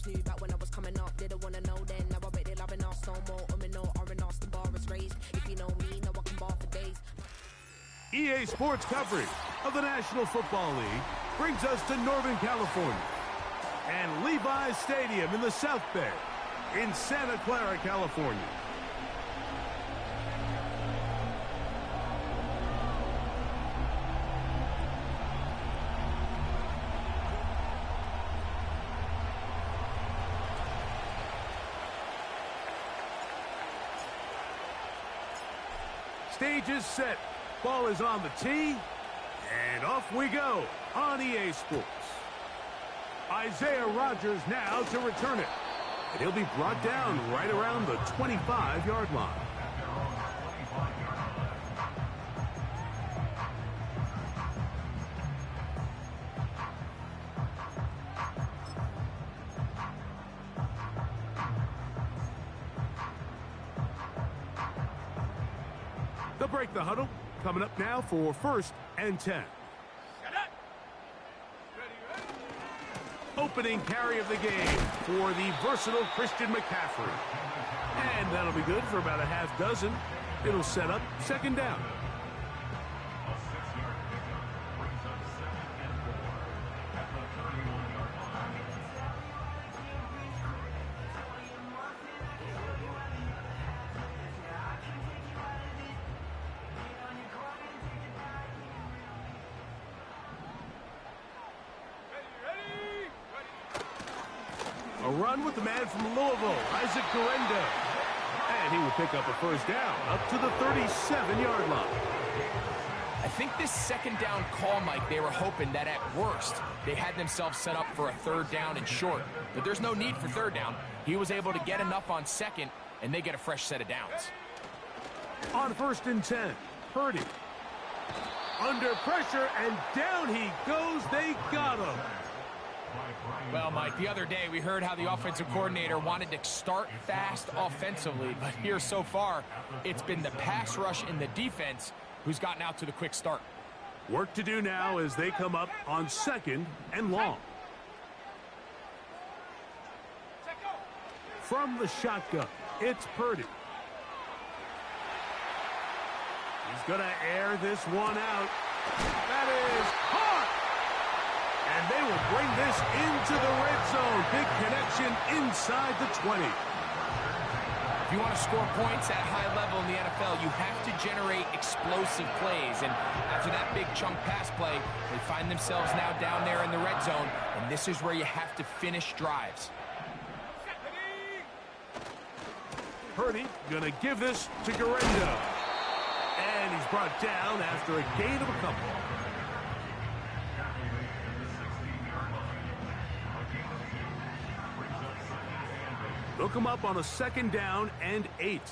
James knew back when I was coming up. Didn't wanna know then. Now I bet they're loving us no more. No R&Us, the bar is raised. If you know me, know I can bar for days. EA Sports coverage of the National Football League brings us to Northern California and Levi's Stadium in the South Bay in Santa Clara, California. Stage is set. Ball is on the tee. And off we go on EA Sports. Isaiah Rodgers now to return it. And he'll be brought down right around the 25-yard line. They'll break the huddle. Coming up now for 1st and 10. Opening carry of the game for the versatile Christian McCaffrey. And that'll be good for about a half dozen. It'll set up 2nd down. A run with the man from Louisville, Isaac Guerendo. And he will pick up a 1st down up to the 37-yard line. I think this 2nd down call, Mike, they were hoping that at worst they had themselves set up for a 3rd down and short. But there's no need for 3rd down. He was able to get enough on 2nd, and they get a fresh set of downs. On 1st and 10, Purdy. Under pressure, and down he goes. They got him. Well, Mike, the other day we heard how the offensive coordinator wanted to start fast offensively, but here so far, it's been the pass rush in the defense who's gotten out to the quick start. Work to do now as they come up on 2nd and long. From the shotgun, it's Purdy. He's going to air this one out. That is caught! And they will bring this into the red zone. Big connection inside the 20. If you want to score points at a high level in the NFL, you have to generate explosive plays. And after that big chunk pass play, they find themselves now down there in the red zone. And this is where you have to finish drives. Purdy going to give this to Guerendo. And he's brought down after a gain of a couple. They'll come up on a 2nd down and 8.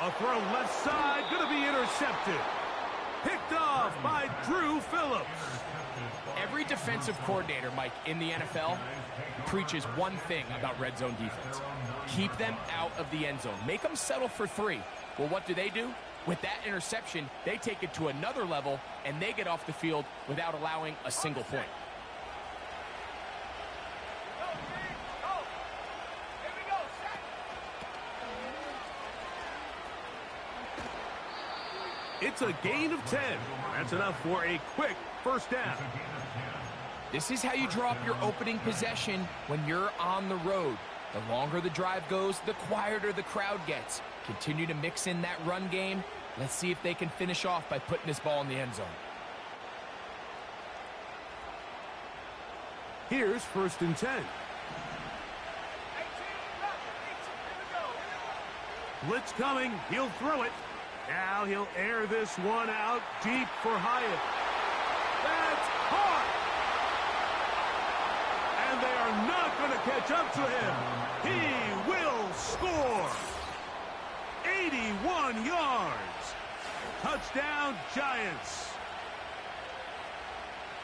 A throw left side, going to be intercepted. Picked off by Drew Phillips. Every defensive coordinator, Mike, in the NFL preaches one thing about red zone defense. Keep them out of the end zone. Make them settle for 3. Well, what do? With that interception, they take it to another level, and they get off the field without allowing a single point. It's a gain of 10. That's enough for a quick 1st down. This is how you draw up your opening possession when you're on the road. The longer the drive goes, the quieter the crowd gets. Continue to mix in that run game. Let's see if they can finish off by putting this ball in the end zone. Here's 1st and 10. Blitz coming. He'll throw it. Now he'll air this one out deep for Hyatt. That's caught! And they are not going to catch up to him. He will score. 81 yards. Touchdown, Giants.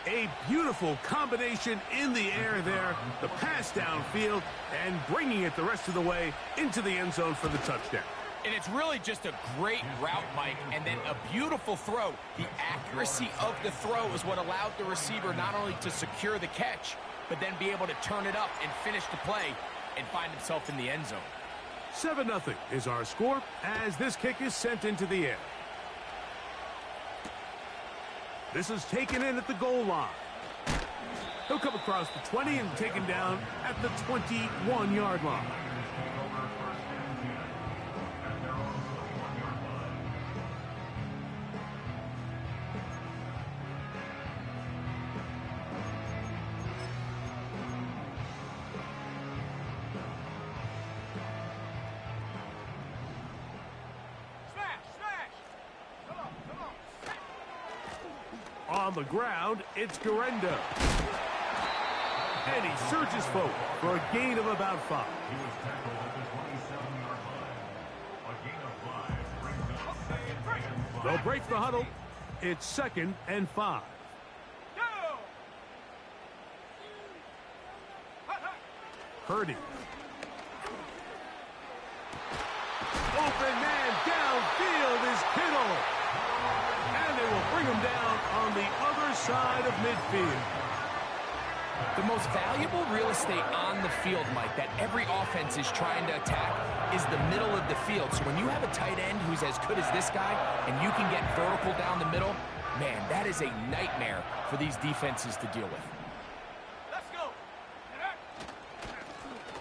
A beautiful combination in the air there. The pass downfield and bringing it the rest of the way into the end zone for the touchdown. And it's really just a great route, Mike, and then a beautiful throw. The accuracy of the throw is what allowed the receiver not only to secure the catch, but then be able to turn it up and finish the play and find himself in the end zone. 7-0 is our score as this kick is sent into the air. This is taken in at the goal line. He'll come across the 20 and taken down at the 21-yard line. On the ground, it's Garendo. And he surges forward for a gain of about 5. They'll break the huddle. It's 2nd and 5. Purdy. Open man downfield is Kittle. And they will bring him down on the other side of midfield. The most valuable real estate on the field, Mike, that every offense is trying to attack is the middle of the field. So when you have a tight end who's as good as this guy and you can get vertical down the middle, man, that is a nightmare for these defenses to deal with. Let's go.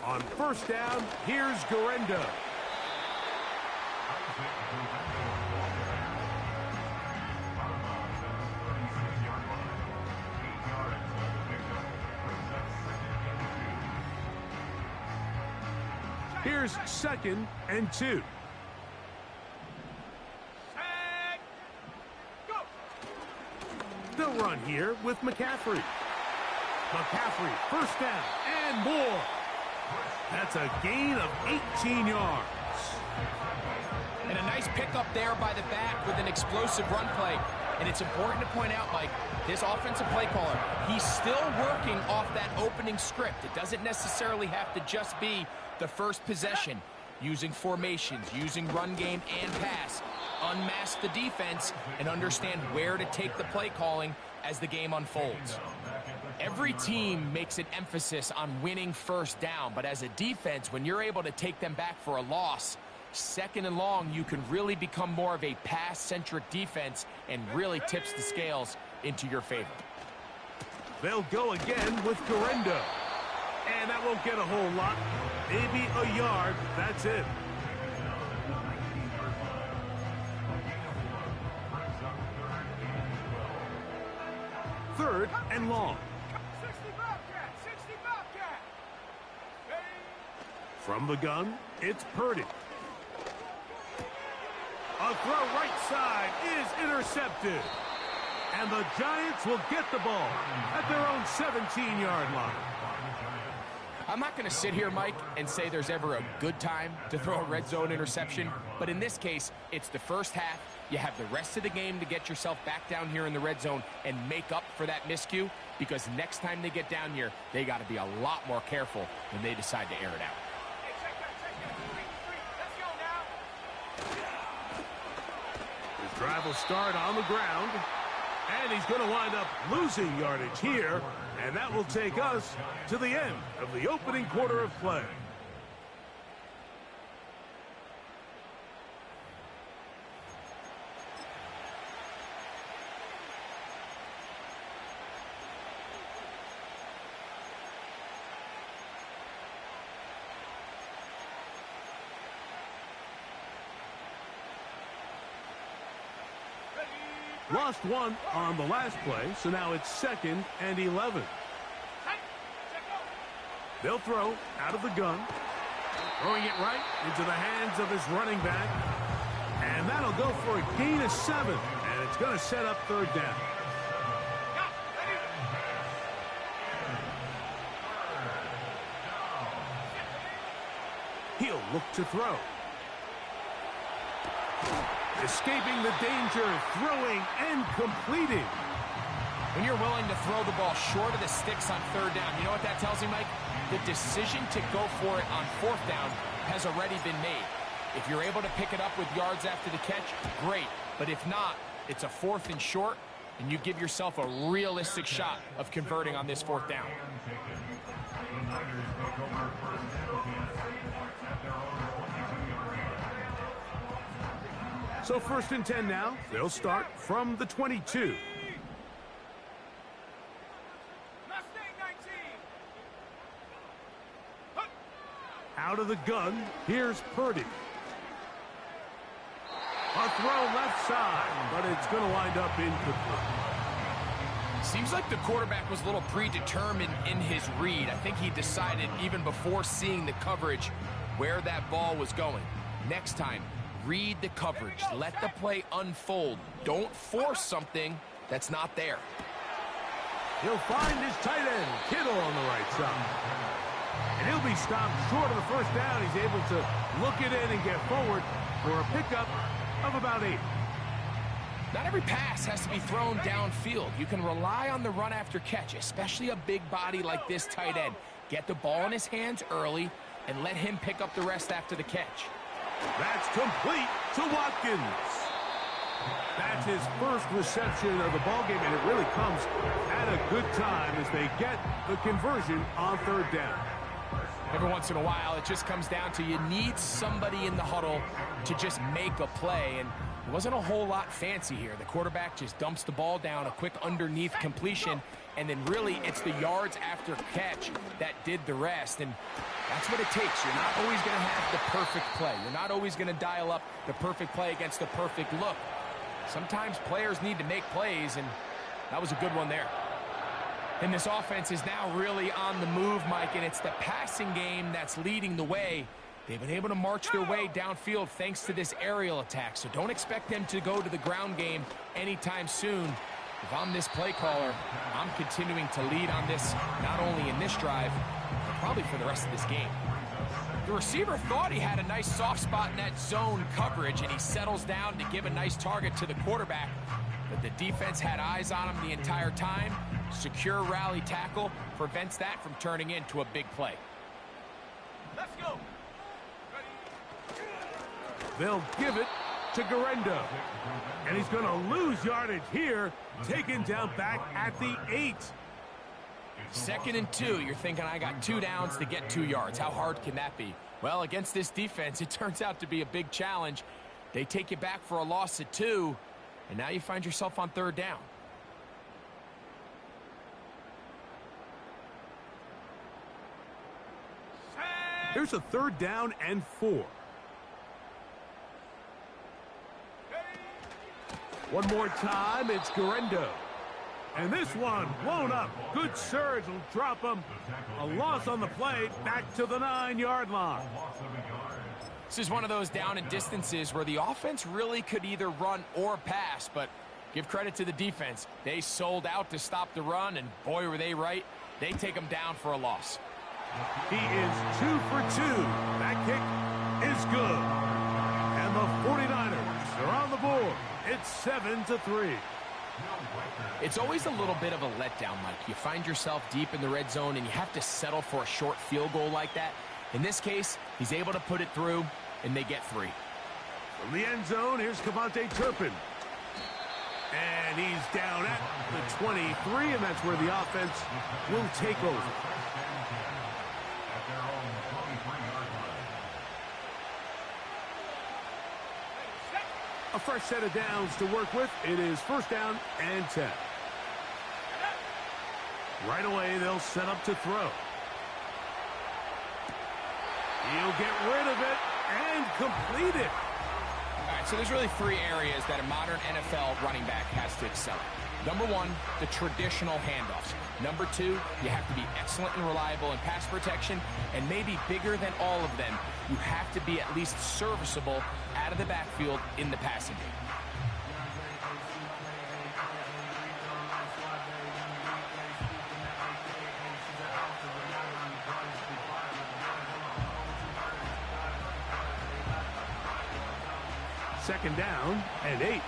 On first down, here's Garendo. Here's 2nd and 2. They'll run here with McCaffrey. McCaffrey, first down and more. That's a gain of 18 yards. And a nice pickup there by the back with an explosive run play. And it's important to point out, Mike, this offensive play caller, he's still working off that opening script. It doesn't necessarily have to just be the first possession. Using formations, using run game and pass. Unmask the defense and understand where to take the play calling as the game unfolds. Every team makes an emphasis on winning first down, but as a defense, when you're able to take them back for a loss, 2nd and long, you can really become more of a pass-centric defense and really tips the scales into your favor. They'll go again with Garendo. And that won't get a whole lot. Maybe a yard. That's it. Third and long. 60 Bobcat, 60 Bobcat. From the gun, it's Purdy. A throw right side is intercepted. And the Giants will get the ball at their own 17-yard line. I'm not going to sit here, Mike, and say there's ever a good time to throw a red zone interception, but in this case, it's the first half. You have the rest of the game to get yourself back down here in the red zone and make up for that miscue, because next time they get down here, they got to be a lot more careful when they decide to air it out. His drive will start on the ground, and he's going to wind up losing yardage here. And that will take us to the end of the opening quarter of play. Lost one on the last play, so now it's 2nd and 11. They'll throw out of the gun. Throwing it right into the hands of his running back. And that'll go for a gain of 7. And it's going to set up third down. He'll look to throw. Escaping the danger, throwing and completing. When you're willing to throw the ball short of the sticks on third down, you know what that tells me, Mike? The decision to go for it on fourth down has already been made. If you're able to pick it up with yards after the catch, great. But if not, it's a 4th and short, and you give yourself a realistic shot of converting on this 4th down. So 1st and 10 now. They'll start from the 22. Out of the gun, here's Purdy. A throw left side, but it's going to wind up incomplete. Seems like the quarterback was a little predetermined in his read. I think he decided even before seeing the coverage where that ball was going. Next time, read the coverage. Let the play unfold. Don't force something that's not there. He'll find his tight end, Kittle, on the right side. And he'll be stopped short of the 1st down. He's able to look it in and get forward for a pickup of about 8. Not every pass has to be thrown downfield. You can rely on the run after catch, especially a big body like this tight end. Get the ball in his hands early and let him pick up the rest after the catch. That's complete to Watkins. That's his first reception of the ballgame, and it really comes at a good time as they get the conversion on 3rd down. Every once in a while, it just comes down to you need somebody in the huddle to just make a play, and it wasn't a whole lot fancy here. The quarterback just dumps the ball down, a quick underneath completion, and then really it's the yards after catch that did the rest, and that's what it takes. You're not always going to have the perfect play. You're not always going to dial up the perfect play against the perfect look. Sometimes players need to make plays, and that was a good one there. And this offense is now really on the move, Mike, and it's the passing game that's leading the way. They've been able to march their way downfield thanks to this aerial attack, so don't expect them to go to the ground game anytime soon. If I'm this play caller, I'm continuing to lead on this, not only in this drive, but probably for the rest of this game. The receiver thought he had a nice soft spot in that zone coverage, and he settles down to give a nice target to the quarterback. But the defense had eyes on him the entire time. Secure rally tackle prevents that from turning into a big play. Let's go. They'll give it to Garendo. And he's going to lose yardage here, taken down back at the 8. 2nd and 2. You're thinking, I got 2 downs to get 2 yards. How hard can that be? Well, against this defense, it turns out to be a big challenge. They take you back for a loss at 2, and now you find yourself on 3rd down. Here's a 3rd down and 4. One more time, it's Garendo. And this one blown up. Good surge will drop him. A loss on the play, back to the 9-yard line. This is one of those down and distances where the offense really could either run or pass, but give credit to the defense. They sold out to stop the run, and boy, were they right. They take them down for a loss. He is 2 for 2. That kick is good. And the 49ers are on the board. It's 7-3. It's always a little bit of a letdown, Mike. You find yourself deep in the red zone, and you have to settle for a short field goal like that. In this case, he's able to put it through, and they get 3. From the end zone, here's Cavante Turpin. And he's down at the 23, and that's where the offense will take over. A fresh set of downs to work with. It is 1st down and 10. Right away, they'll set up to throw. He'll get rid of it and complete it. All right, so there's really 3 areas that a modern NFL running back has to excel at. Number 1, the traditional handoffs. Number 2, you have to be excellent and reliable in pass protection, and maybe bigger than all of them, you have to be at least serviceable out of the backfield in the passing game. Second down and 8.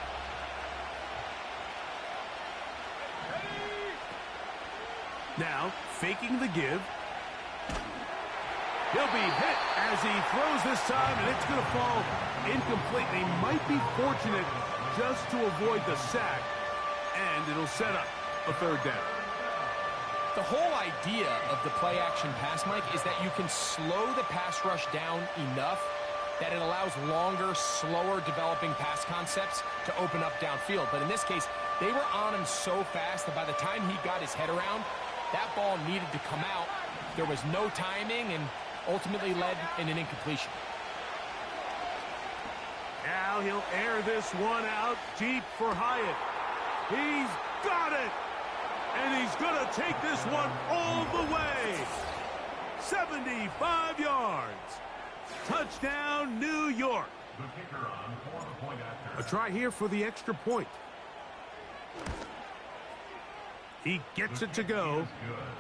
Now, faking the give. He'll be hit as he throws this time, and it's going to fall incomplete. They might be fortunate just to avoid the sack, and it'll set up a third down. The whole idea of the play-action pass, Mike, is that you can slow the pass rush down enough that it allows longer, slower developing pass concepts to open up downfield. But in this case, they were on him so fast that by the time he got his head around, that ball needed to come out. There was no timing and ultimately led in an incompletion. Now he'll air this one out deep for Hyatt. He's got it! And he's going to take this one all the way. 75 yards. Touchdown, New York. A try here for the extra point. He gets it to go.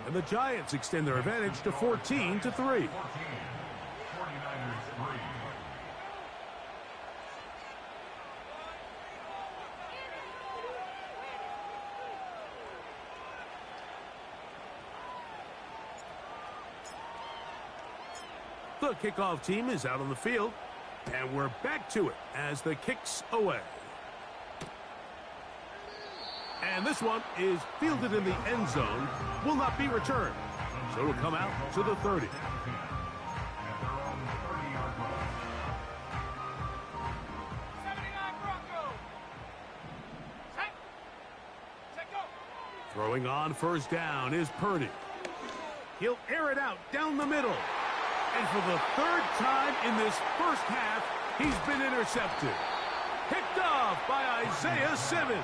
And the Giants extend their advantage to 14-3. The kickoff team is out on the field, and we're back to it as the kick's away. And this one is fielded in the end zone, will not be returned. So it'll come out to the 30. Throwing on first down is Purdy. He'll air it out down the middle. And for the third time in this first half, he's been intercepted. Picked off by Isaiah Simmons.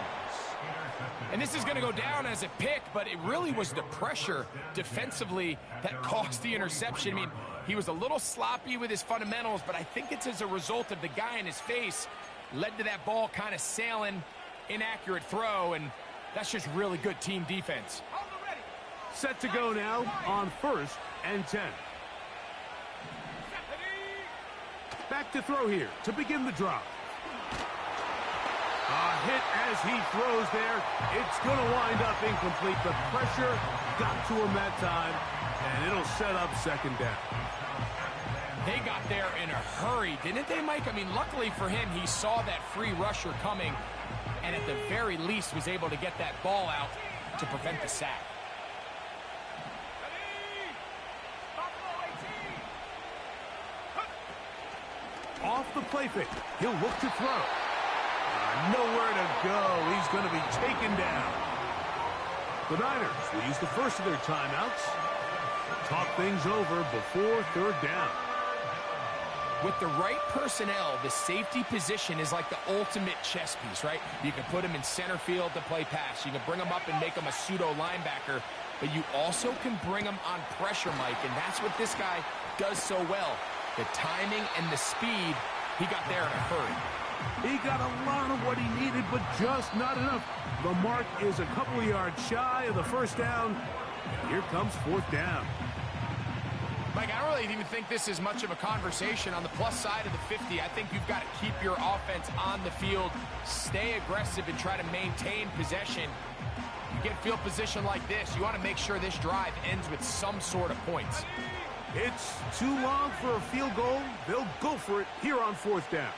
And this is going to go down as a pick, but it really was the pressure defensively that caused the interception. I mean, he was a little sloppy with his fundamentals, but I think it's as a result of the guy in his face led to that ball kind of sailing, inaccurate throw, and that's just really good team defense. Set to go now on 1st and 10. Back to throw here to begin the drive. A hit as he throws there. It's going to wind up incomplete. The pressure got to him that time, and it'll set up second down. They got there in a hurry, didn't they, Mike? I mean, luckily for him, he saw that free rusher coming, and at the very least was able to get that ball out to prevent the sack. Off the play fake. He'll look to throw. Nowhere to go. He's going to be taken down. The Niners will use the first of their timeouts. Talk things over before third down. With the right personnel, the safety position is like the ultimate chess piece, right? You can put him in center field to play pass. You can bring him up and make him a pseudo linebacker, but you also can bring him on pressure, Mike, and that's what this guy does so well. The timing and the speed, he got there in a hurry. He got a lot of what he needed, but just not enough. The mark is a couple of yards shy of the first down. And here comes fourth down. Mike, I don't really even think this is much of a conversation on the plus side of the 50. I think you've got to keep your offense on the field, stay aggressive, and try to maintain possession. You get a field position like this, you want to make sure this drive ends with some sort of points. It's too long for a field goal. They'll go for it here on fourth down.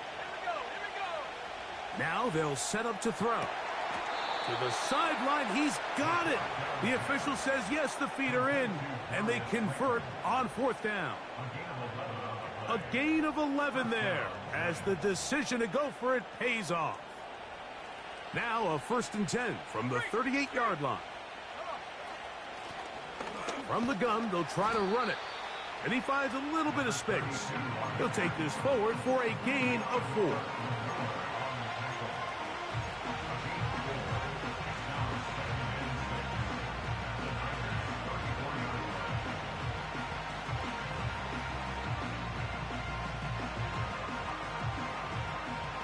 Now they'll set up to throw. To the sideline, he's got it. The official says yes, the feet are in, and they convert on fourth down. A gain of 11 there as the decision to go for it pays off. Now a 1st and 10 from the 38-yard line. From the gun, they'll try to run it. And he finds a little bit of space. He'll take this forward for a gain of 4.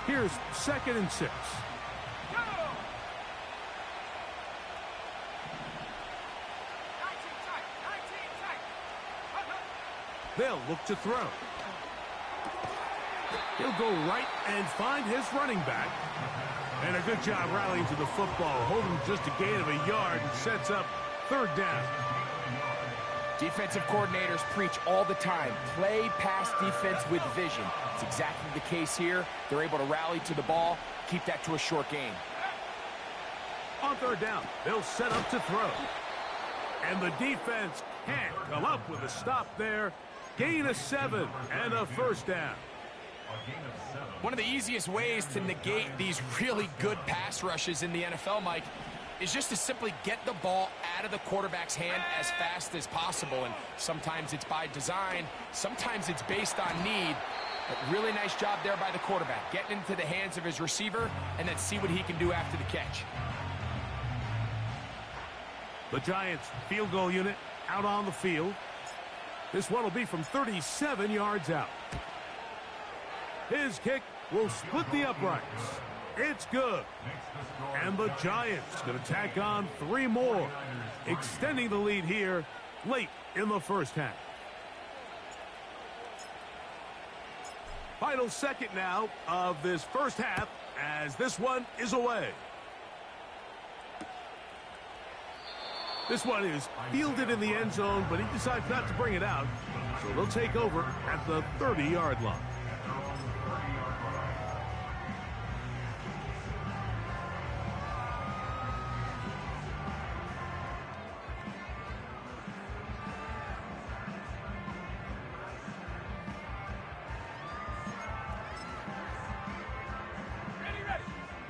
Here's 2nd and 6. They'll look to throw. He'll go right and find his running back. And a good job rallying to the football, holding just a gain of a yard and sets up third down. Defensive coordinators preach all the time, play pass defense with vision. It's exactly the case here. They're able to rally to the ball, keep that to a short game. On third down, they'll set up to throw. And the defense can't come up with a stop there. Gain of 7 and a first down. One of the easiest ways to negate these really good pass rushes in the NFL, Mike, is just to simply get the ball out of the quarterback's hand as fast as possible. And sometimes it's by design, sometimes it's based on need. But really nice job there by the quarterback, getting into the hands of his receiver, and then see what he can do after the catch. The Giants field goal unit out on the field. This one will be from 37 yards out. His kick will split the uprights. It's good. And the Giants going to tack on 3 more, extending the lead here late in the first half. Final second now of this first half as this one is away. This one is fielded in the end zone, but he decides not to bring it out. So they'll take over at the 30-yard line.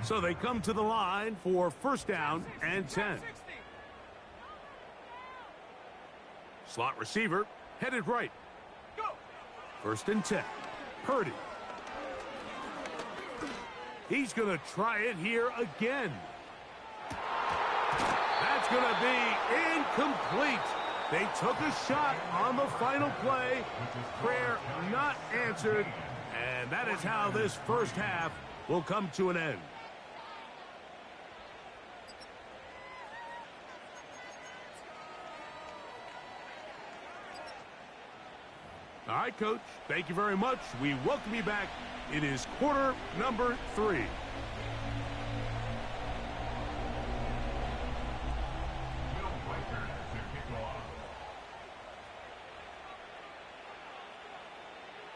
So they come to the line for first down and 10. Slot receiver headed right. First and 10. Purdy. He's going to try it here again. That's going to be incomplete. They took a shot on the final play. Prayer not answered. And that is how this first half will come to an end. All right, Coach, thank you very much. We welcome you back. It is quarter number 3.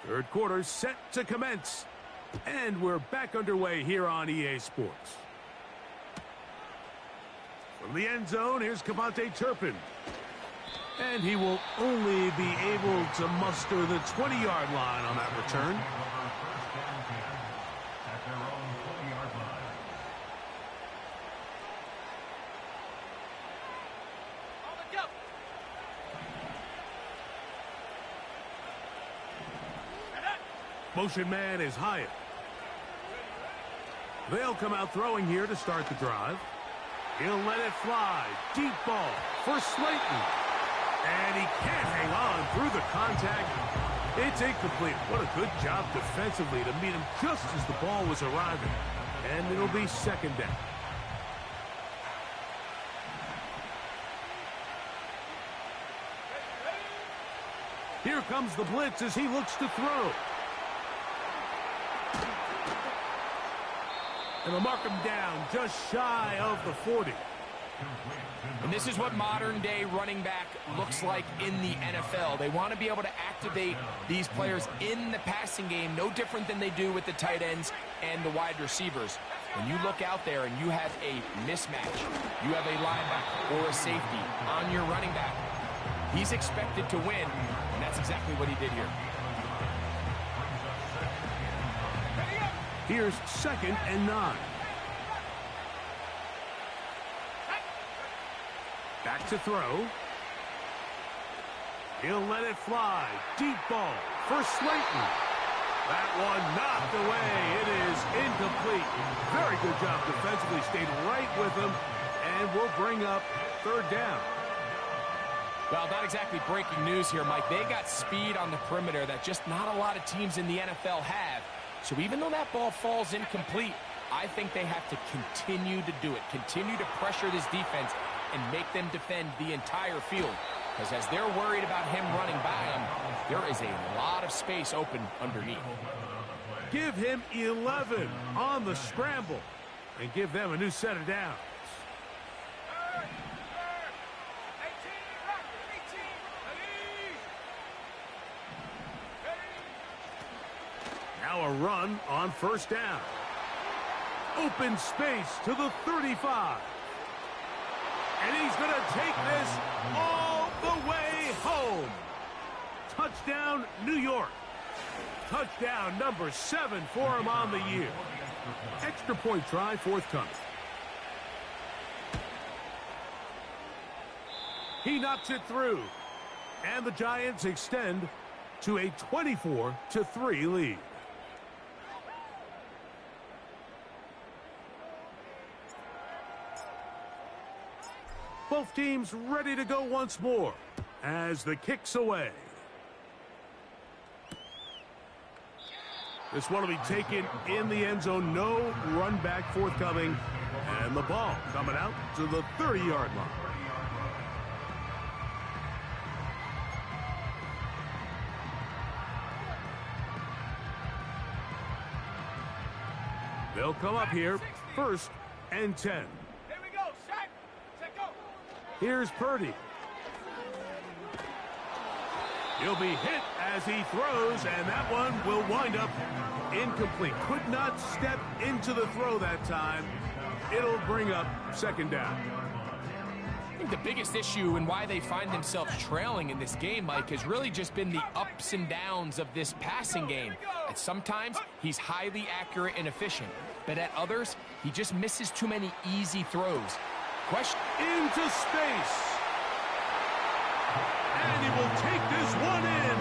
Third quarter set to commence. And we're back underway here on EA Sports. From the end zone, here's Cavante Turpin. And he will only be able to muster the 20-yard line on that return. Motion man is Hyatt. They'll come out throwing here to start the drive. He'll let it fly. Deep ball for Slayton. And he can't hang on through the contact. It's incomplete. What a good job defensively to meet him just as the ball was arriving. And it'll be second down. Here comes the blitz as he looks to throw. And they'll mark him down just shy of the 40. And this is what modern-day running back looks like in the NFL. They want to be able to activate these players in the passing game, no different than they do with the tight ends and the wide receivers. When you look out there and you have a mismatch, you have a linebacker or a safety on your running back, he's expected to win, and that's exactly what he did here. Here's second and 9. Back to throw. He'll let it fly. Deep ball for Slayton. That one knocked away. It is incomplete. Very good job defensively. Stayed right with him and will bring up third down. Well, not exactly breaking news here, Mike. They got speed on the perimeter that just not a lot of teams in the NFL have. So even though that ball falls incomplete, I think they have to continue to do it. Continue to pressure this defense and make them defend the entire field. Because as they're worried about him running by them, there is a lot of space open underneath. Give him 11 on the scramble and give them a new set of downs. run on first down. Open space to the 35. And he's going to take this all the way home. Touchdown, New York. Touchdown number 7 for him on the year. Extra point try forthcoming. He knocks it through. And the Giants extend to a 24-3 lead. Both teams ready to go once more as the kick's away. This one will be taken in the end zone. No run back forthcoming. And the ball coming out to the 30-yard line. They'll come up here, 1st and 10. Here we go. Set, go. Here's Purdy. He'll be hit as he throws, and that one will wind up incomplete. Could not step into the throw that time. It'll bring up 2nd down. I think the biggest issue and why they find themselves trailing in this game, Mike, has really just been the ups and downs of this passing game. At sometimes, he's highly accurate and efficient, but at others, he just misses too many easy throws. Question into space. And he will take this one in.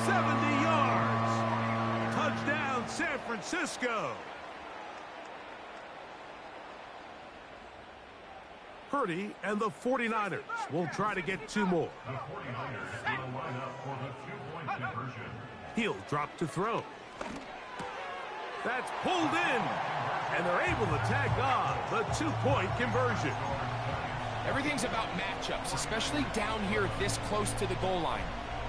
70 yards. Touchdown, San Francisco. Purdy and the 49ers will try to get 2 more. The 49ers will line up for the 2-point conversion. He'll drop to throw. That's pulled in. And they're able to tag on the 2-point conversion. Everything's about matchups, especially down here this close to the goal line.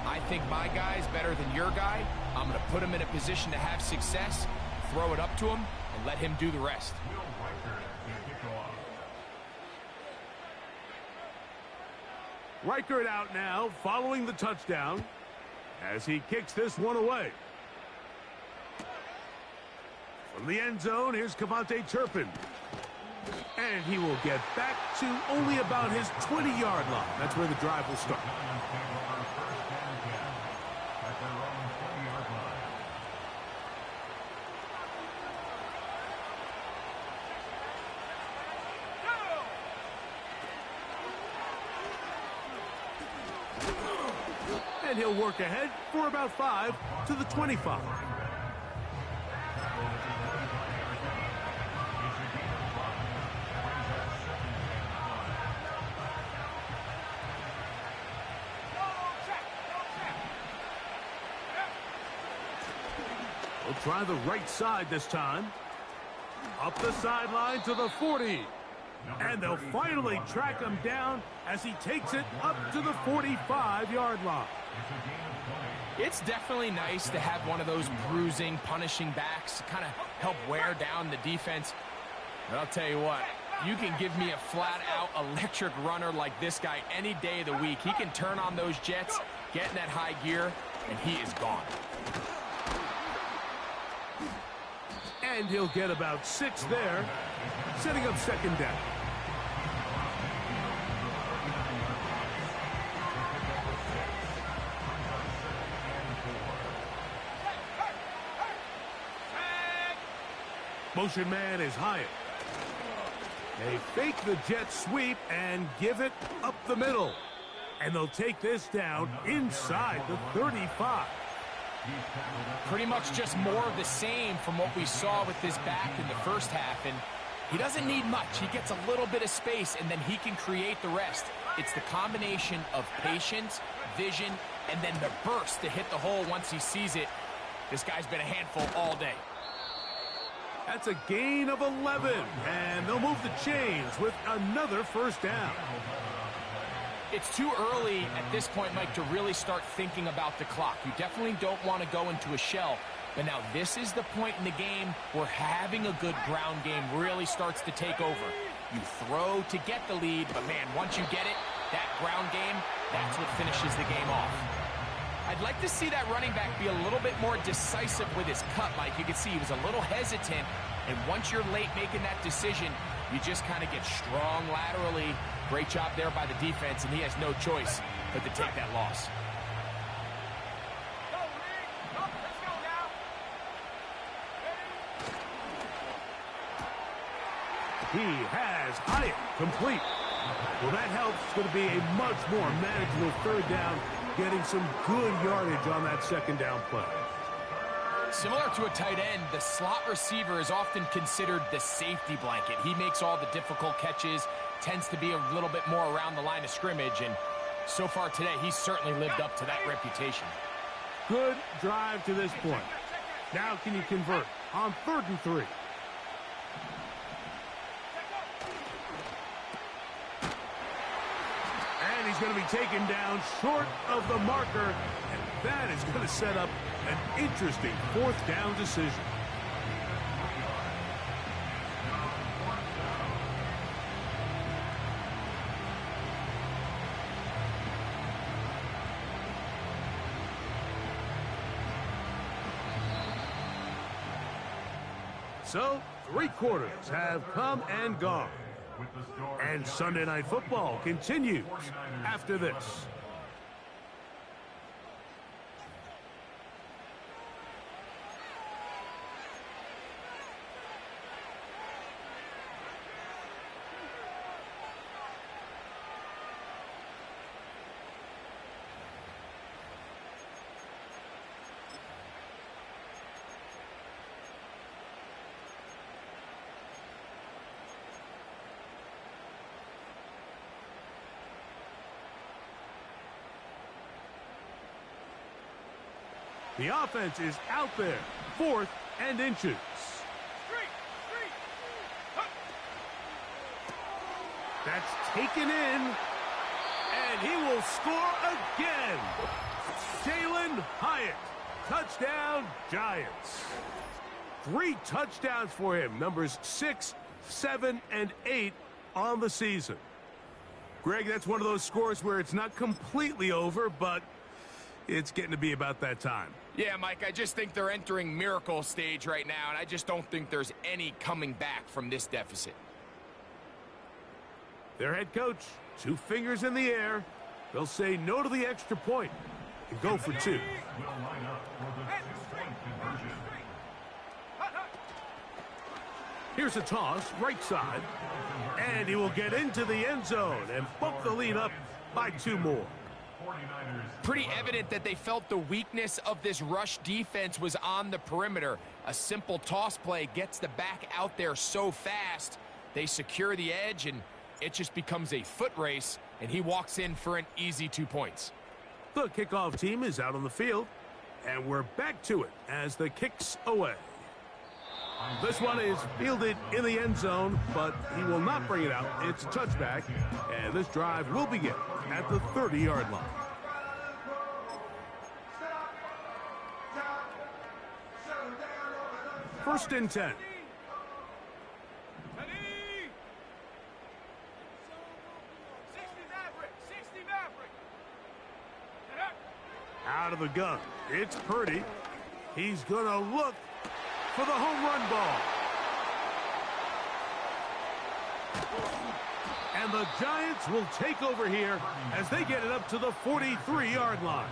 I think my guy's better than your guy. I'm going to put him in a position to have success, throw it up to him, and let him do the rest. Reichert out now following the touchdown as he kicks this one away. From the end zone, here's Kavontae Turpin. And he will get back to only about his 20-yard line. That's where the drive will start. And he'll work ahead for about 5 to the 25. We'll try the right side this time. Up the sideline to the 40. And they'll finally track him down as he takes it up to the 45-yard line. It's definitely nice to have one of those bruising, punishing backs to kind of help wear down the defense. But I'll tell you what, you can give me a flat-out electric runner like this guy any day of the week. He can turn on those jets, get in that high gear, and he is gone. And he'll get about 6 there, setting up 2nd down. Motion man is Hyatt. They fake the jet sweep and give it up the middle. And they'll take this down inside the 35. Pretty much just more of the same from what we saw with this back in the first half. And he doesn't need much. He gets a little bit of space, and then he can create the rest. It's the combination of patience, vision, and then the burst to hit the hole once he sees it. This guy's been a handful all day. That's a gain of 11, and they'll move the chains with another 1st down. It's too early at this point, Mike, to really start thinking about the clock. You definitely don't want to go into a shell. But now this is the point in the game where having a good ground game really starts to take over. You throw to get the lead, but man, once you get it, that ground game, that's what finishes the game off. I'd like to see that running back be a little bit more decisive with his cut, Mike. You can see he was a little hesitant, and once you're late making that decision, you just kind of get strong laterally. Great job there by the defense, and he has no choice but to take that loss. Go, Reed. Go, let's go now. He has Hyatt complete. Well, that helps. It's going to be a much more manageable third down, getting some good yardage on that second down play. Similar to a tight end, the slot receiver is often considered the safety blanket. He makes all the difficult catches, tends to be a little bit more around the line of scrimmage, and so far today, he's certainly lived up to that reputation. Good drive to this point. Now can you convert on 3rd and 3? And he's going to be taken down short of the marker, and that is going to set up an interesting 4th down decision. So, 3 quarters have come and gone. And Sunday Night Football continues after this. The offense is out there, 4th and inches. That's taken in, and he will score again. Jalen Hyatt, touchdown Giants. 3 touchdowns for him, numbers 6, 7, and 8 on the season. Greg, that's one of those scores where it's not completely over, but it's getting to be about that time. Yeah, Mike, I just think they're entering miracle stage right now, and I just don't think there's any coming back from this deficit. Their head coach, 2 fingers in the air. They'll say no to the extra point and go for 2. Here's a toss, right side. And he will get into the end zone and bump the lead up by 2 more. Pretty evident that they felt the weakness of this rush defense was on the perimeter. A simple toss play gets the back out there so fast. They secure the edge, and it just becomes a foot race, and he walks in for an easy 2 points. The kickoff team is out on the field, and we're back to it as the kick's away. This one is fielded in the end zone, but he will not bring it out. It's a touchback, and this drive will begin at the 30-yard line. First and 10. Out of the gun, it's Purdy. He's going to look for the home run ball. And the Giants will take over here as they get it up to the 43-yard line.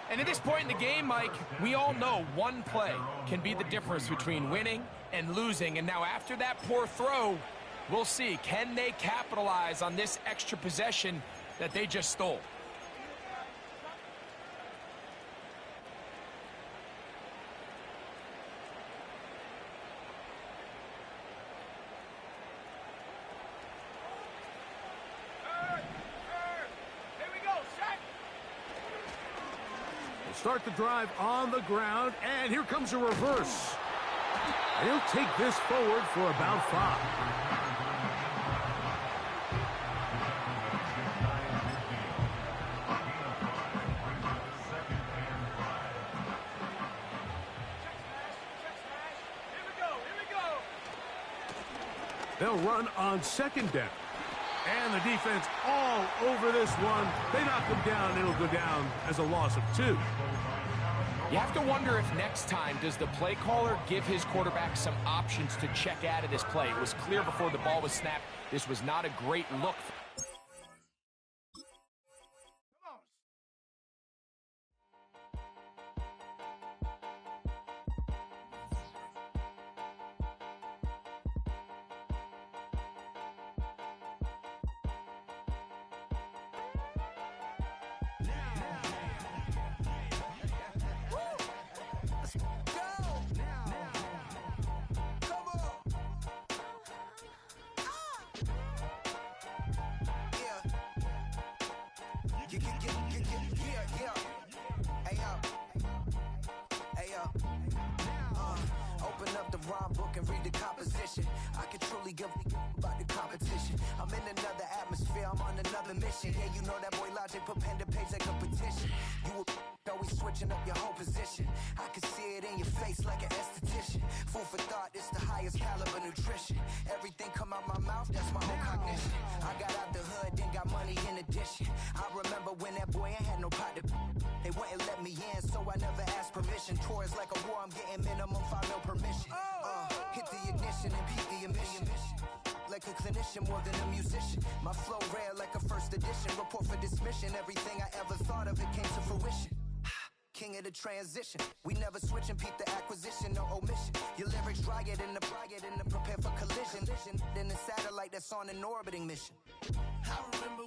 And at this point in the game, Mike, we all know one play can be the difference between winning and losing. And now after that poor throw, we'll see, can they capitalize on this extra possession that they just stole? Start the drive on the ground, and here comes a reverse. And he'll take this forward for about 5. They'll run on 2nd down. And the defense all over this one. They knock him down, and it'll go down as a loss of 2. You have to wonder if next time does the play caller give his quarterback some options to check out of this play. It was clear before the ball was snapped. This was not a great look. Open up the rhyme book and read the composition. I can truly give about the competition. I'm in another atmosphere, I'm on another mission. Yeah, you know that boy Logic put pen to page like a petition. You always switching up your whole position. I can see it in your face like an esthetician. Food for thought, it's the highest caliber nutrition. Everything come out my mouth, that's my own cognition. I got out the hood, then got money in addition. I remember when that boy ain't had no pot to. They wouldn't let me in, so I never asked permission. Tours like a war, I'm getting minimum 5 mil permission. Hit the ignition and beat the emission. Like a clinician more than a musician. My flow rare like a first edition. Report for dismission. Everything I ever thought of, it came to fruition. King of the transition. We never switch and peep the acquisition, no omission. Your lyrics dry it in the prepare for collision. Then the satellite that's on an orbiting mission. I remember